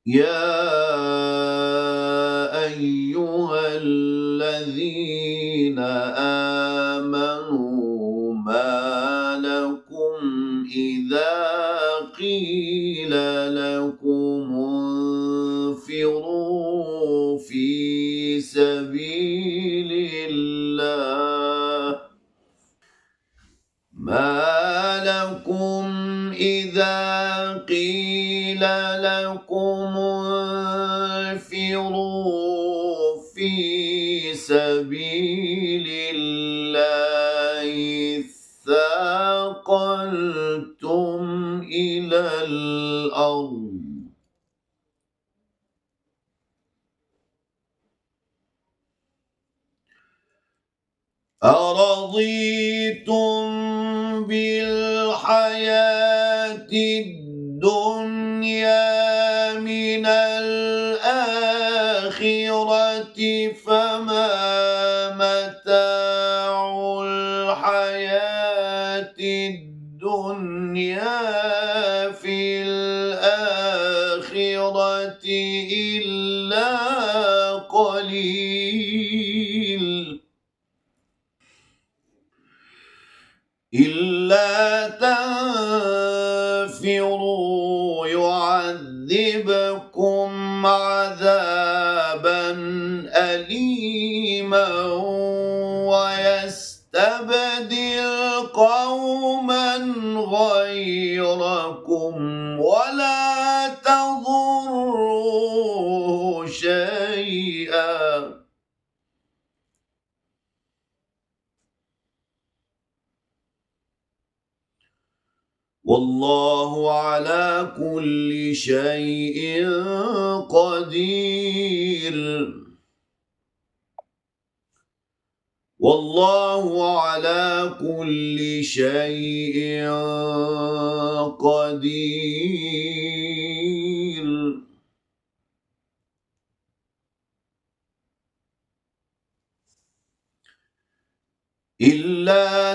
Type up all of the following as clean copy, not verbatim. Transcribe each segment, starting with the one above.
يا أيها الذين آمنوا ما لكم إذا قيل لكم انفروا في سبيل الله ما لكم إذا قيل لكم انفروا في سبيل الله اثاقلتم إلى الأرض أرضيتم بالحياة الدنيا من الآخرة فما متاع الحياة الدنيا في الآخرة إلا قليل إلا تنفروا يعذبكم عذابا أليما ويستبدل قوما غيركم ولا تضروا شيئا والله على كل شيء قدير والله على كل شيء قدير إلا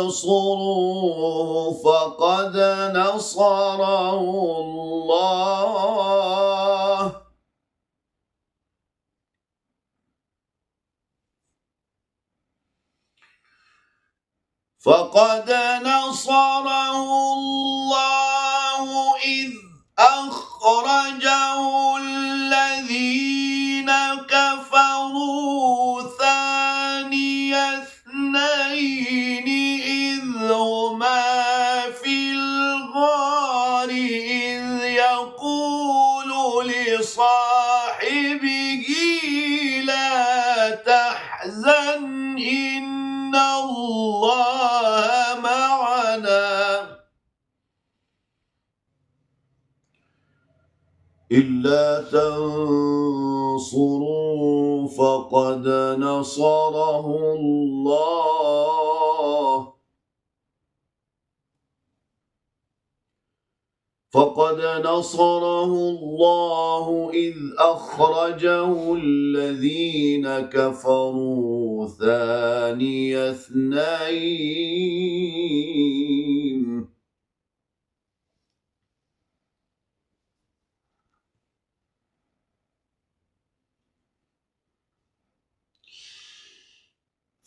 تنصروا فقد نصره الله إذ أخرجه الذين كفروا ثاني اثنين إذ هما في الغار إذ يقول لصاحبه لا تحزن إن الله معنا إلا تنصروا فقد نصره الله إذ أخرجه الذين كفروا ثاني اثنين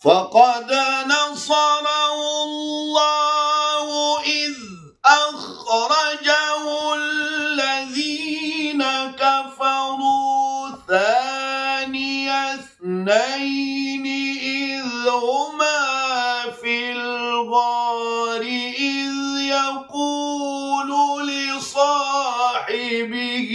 فقد نصره الله إذ أخرجه الذين كفروا ثاني اثنين إذ هما في الغار إذ يقول لصاحبه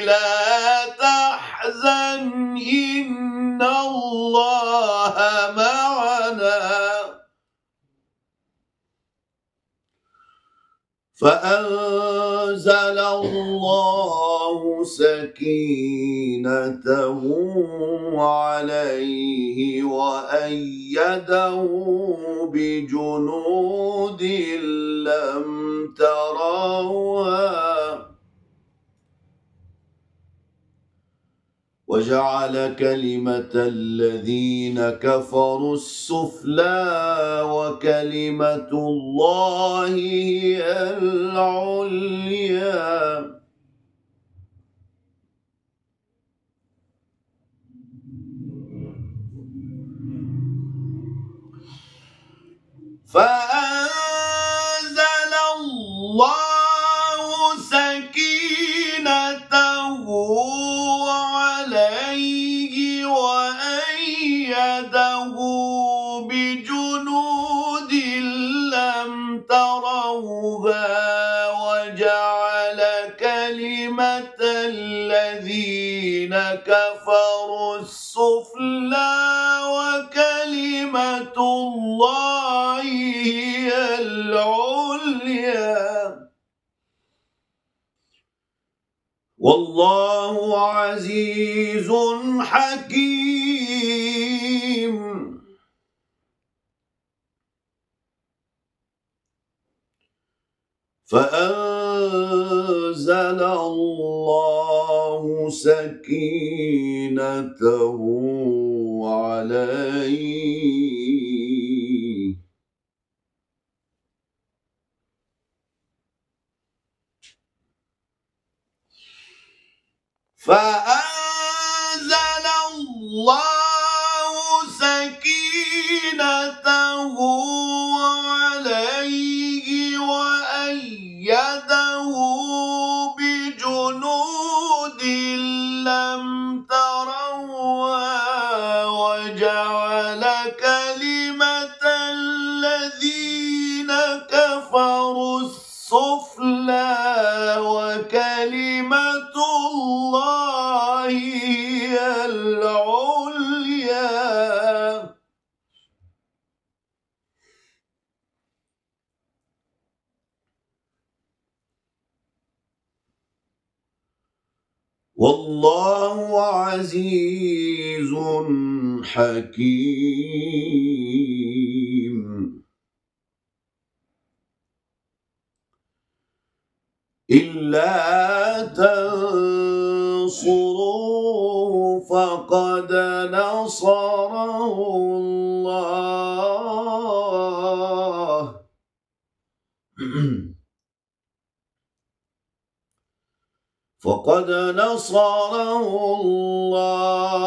لا تحزن إن الله معنا فأنزل الله سكينته عليه وأيده بجنود لم تروها وجعل كلمة الذين كفروا السفلى وكلمة الله هي العليا فأنزل الله سكينته عليه وأيده بجنود لم تروها وجعل كلمة الذين كفروا السفلى وكلمة الله هي العليا والله عزيز حكيم. فأنزل الله سكينته عليه فأنزل الله سكينته عليه وأيده بجنود لم تروها وجعل كلمة الذين كفروا السفلى وكلمة الله هي العليا والله عزيز حكيم. إلا تنصروه فقد نصره الله فقد نصره الله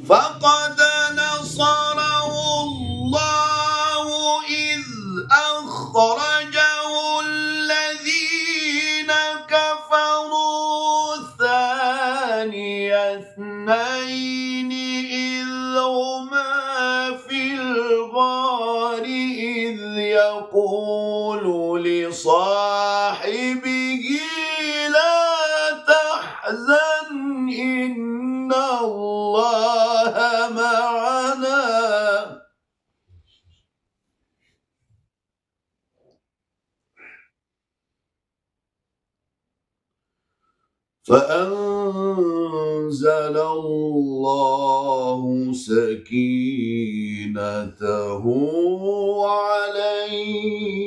فقد نصره الله إذ أخرجه الذين كفروا ثاني اثنين إذ هما في الغار إذ يقول لصاحبه لا تحزن إن الله معنا فأنزل الله سكينته عليه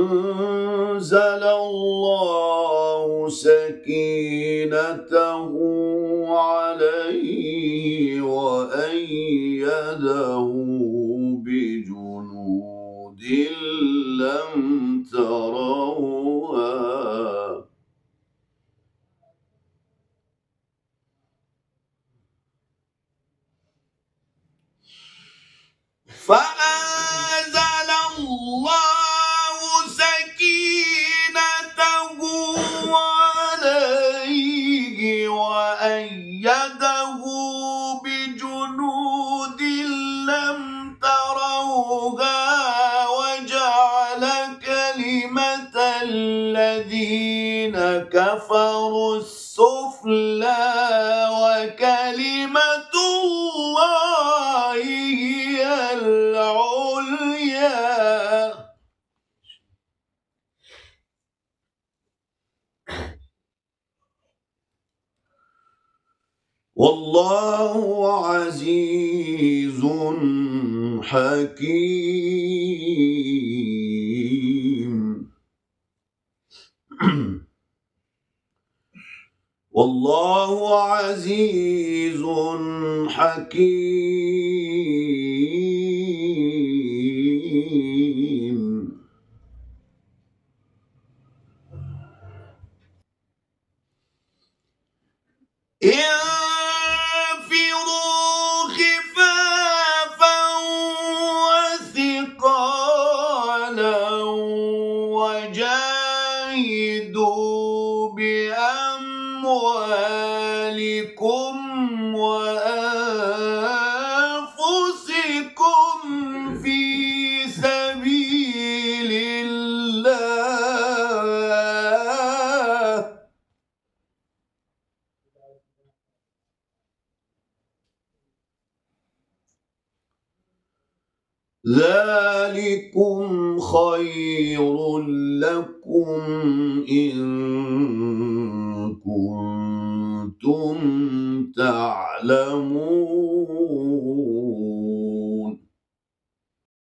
فأنزل الله سكينته عليه وأيده بجنود لم تروها فأنزل الله سكينته عليه وأيده بجنود لم تروها وجعل كلمة الذين كفروا السفلى وكلمة الله هي العليا والله عزيز حكيم. والله عزيز حكيم. انفروا خفافا وثقالا وجاهدوا بأموالكم وأنفسكم في سبيل الله، ذلكم خير لكم إن كنتم تعلمون.